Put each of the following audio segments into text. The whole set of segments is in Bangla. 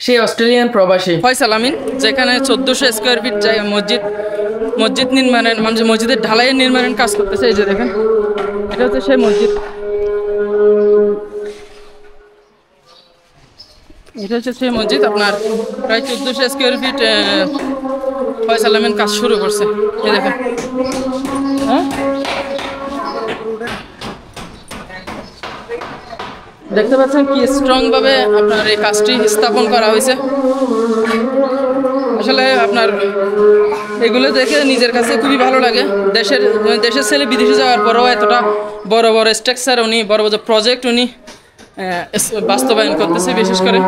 সেই অস্ট্রেলিয়ান প্রবাসী ফয়সাল আমিন, যেখানে 1400 স্কোয়ার ফিট জায়গা মসজিদ নির্মাণের মানে মসজিদের ঢালাইয়ের নির্মাণের কাজ করতেছে। এই যে দেখেন, এটা হচ্ছে সেই মসজিদ, এটা হচ্ছে সেই মসজিদ। আপনার প্রায় 1400 স্কোয়ার ফিট ফয়সাল আমিন কাজ শুরু করছে। এই দেখেন, হ্যাঁ দেখতে পাচ্ছেন কি স্ট্রং ভাবে আপনার এই কাজটি স্থাপন করা হয়েছে। আসলে আপনার এগুলো দেখে নিজের কাছে খুবই ভালো লাগে। দেশের ছেলে বিদেশে যাওয়ার পরেও এতটা বড় বড় স্ট্রাকচার উনি, বড় বড় প্রজেক্ট উনি বাস্তবায়ন করতেছে। বিশেষ করে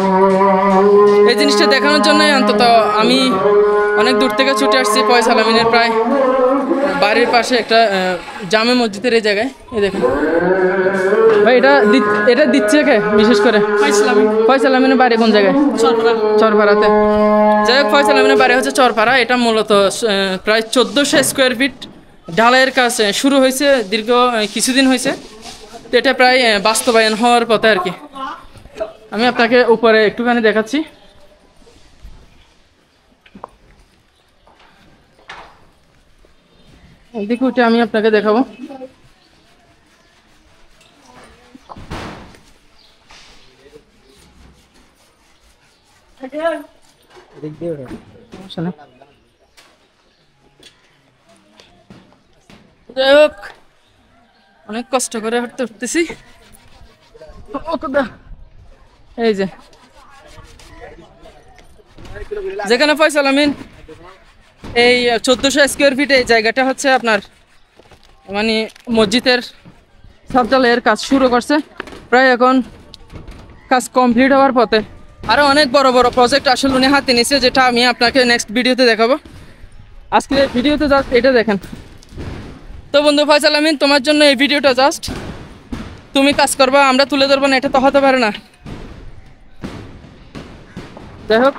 এই জিনিসটা দেখানোর জন্যই অন্তত আমি অনেক দূর থেকে ছুটে আসছি ফয়সাল আমিনের প্রায় বাড়ির পাশে একটা জামে মসজিদের এই জায়গায়। এই দেখেন ভাই, এটা দিচ্ছে কে? বিশেষ করে ফয়সাল আমিনের বাড়ি কোন জায়গায়? চরপাড়াতে। যাই হোক, ফয়সাল আমিনের বাড়ি হচ্ছে চরপাড়া। এটা মূলত প্রায় 1400 স্কোয়ার ফিট ঢালাইয়ের কাজ শুরু হয়েছে, দীর্ঘ কিছুদিন হয়েছে। তো এটা প্রায় বাস্তবায়ন হওয়ার পথে আর কি। আমি আপনাকে উপরে একটুখানি দেখাচ্ছি। এদিকে উঠে আমি আপনাকে দেখাবো। যাই হোক, অনেক কষ্ট করে হাঁটতে উঠতেছি। এই যে যেখানে ফয়সাল আমিন এই 1400 স্কোয়ার ফিট এই জায়গাটা হচ্ছে আপনার মানে মসজিদের ছাদ ঢালাইয়ের কাজ শুরু করছে। প্রায় এখন কাজ কমপ্লিট হওয়ার পথে। আরও অনেক বড় বড় প্রজেক্ট আসলে উনি হাতে নিয়েছে, যেটা আমি আপনাকে নেক্সট ভিডিওতে দেখাবো। আজকে ভিডিওতে জাস্ট এটা দেখেন। তো বন্ধু ফয়সাল আমিন, তোমার জন্য এই ভিডিওটা জাস্ট তুমি কাজ করবা, আমরা তুলে ধরবো না, এটা তো হতে পারে না। যাই হোক,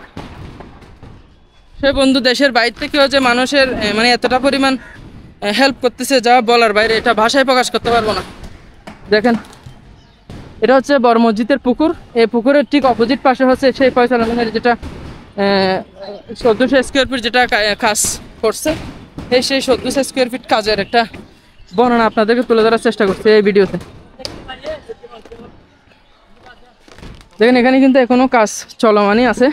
সে বন্ধু দেশের বাইরে থেকেও যে মানুষের মানে এতটা পরিমাণ হেল্প করতেছে যা বলার বাইরে, এটা ভাষায় প্রকাশ করতে পারবো না। দেখেন, এটা হচ্ছে বড় মসজিদের পুকুর। এই পুকুরের ঠিক অপোজিট পাশে হচ্ছে সেই ফয়সাল আমিনের যেটা 1400 স্কোয়ার ফিট যেটা কাজ করছে। সেই 1400 স্কোয়ার ফিট কাজের একটা বর্ণনা আপনাদেরকে তুলে ধরার চেষ্টা করছি এই ভিডিওতে। দেখেন, এখানে কিন্তু এখনো কাজ চলমানই আছে।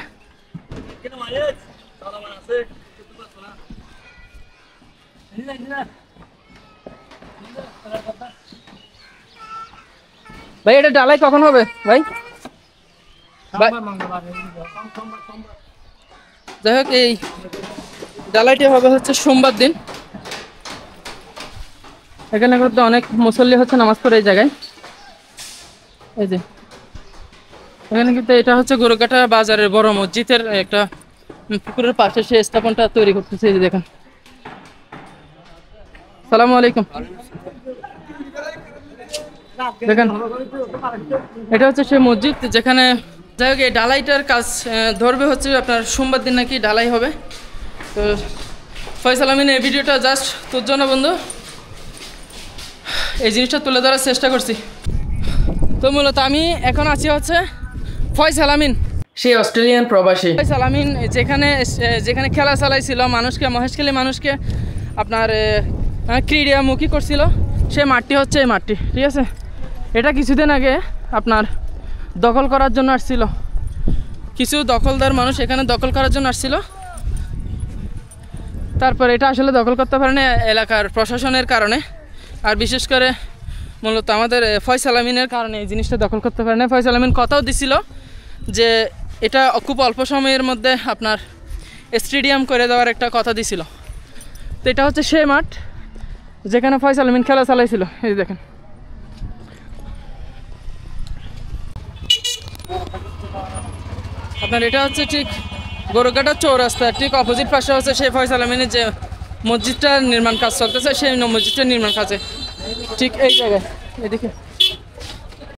ভাই, এটা ঢালাই কখন হবে ভাই? যাই হোক, এই ঢালাইটি হবে হচ্ছে সোমবার দিন। এখানে কিন্তু অনেক মুসল্লি হচ্ছে নামাজ পড়ে এই জায়গায়। এই যে এখানে কিন্তু এটা হচ্ছে গরুকাটা বাজারের বড় মসজিদের একটা পুকুরের পাশে সে স্থাপনটা তৈরি করতেছে। এই যে দেখেন। আসসালামু আলাইকুম। দেখেন, এটা হচ্ছে সেই মসজিদ যেখানে, যাই হোক, এই ঢালাইটার কাজ ধরবে হচ্ছে আপনার সোমবার দিন নাকি ঢালাই হবে। তো ফয়সাল আমিন, এই ভিডিওটা জাস্ট তোর জন্য বন্ধু, এই জিনিসটা তুলে ধরার চেষ্টা করছি। তো মূলত আমি এখন আছি হচ্ছে ফয়সাল আমিন, সেই অস্ট্রেলিয়ান প্রবাসী ফয়সাল আমিন, যেখানে খেলা চালাইছিল মানুষকে, মহেশখালী মানুষকে আপনার ক্রীড়ামুখী করছিল। সেই মাঠটি হচ্ছে এই মাঠটি, ঠিক আছে। এটা কিছুদিন আগে আপনার দখল করার জন্য আসছিল, কিছু দখলদার মানুষ এখানে দখল করার জন্য আসছিল। তারপর এটা আসলে দখল করতে পারে না এলাকার প্রশাসনের কারণে, আর বিশেষ করে মূলত আমাদের ফয়সাল আমিনের কারণে এই জিনিসটা দখল করতে পারে না। ফয়সাল আমিন কথাও দিছিল যে এটা খুব অল্প সময়ের মধ্যে আপনার স্টেডিয়াম করে দেওয়ার একটা কথা দিছিল। তো এটা হচ্ছে সেই মাঠ যেখানে ফয়সাল আমিন খেলা চালাইছিল। এই দেখেন, আপনার এটা হচ্ছে ঠিক গরুকাটা চৌরাস্তা, ঠিক অপোজিট পাশে হচ্ছে সেই ফয়সাল আমিনের যে মসজিদটার নির্মাণ কাজ চলতেছে, সেই মসজিদটার নির্মাণ কাজে ঠিক এই জায়গায়। এদিকে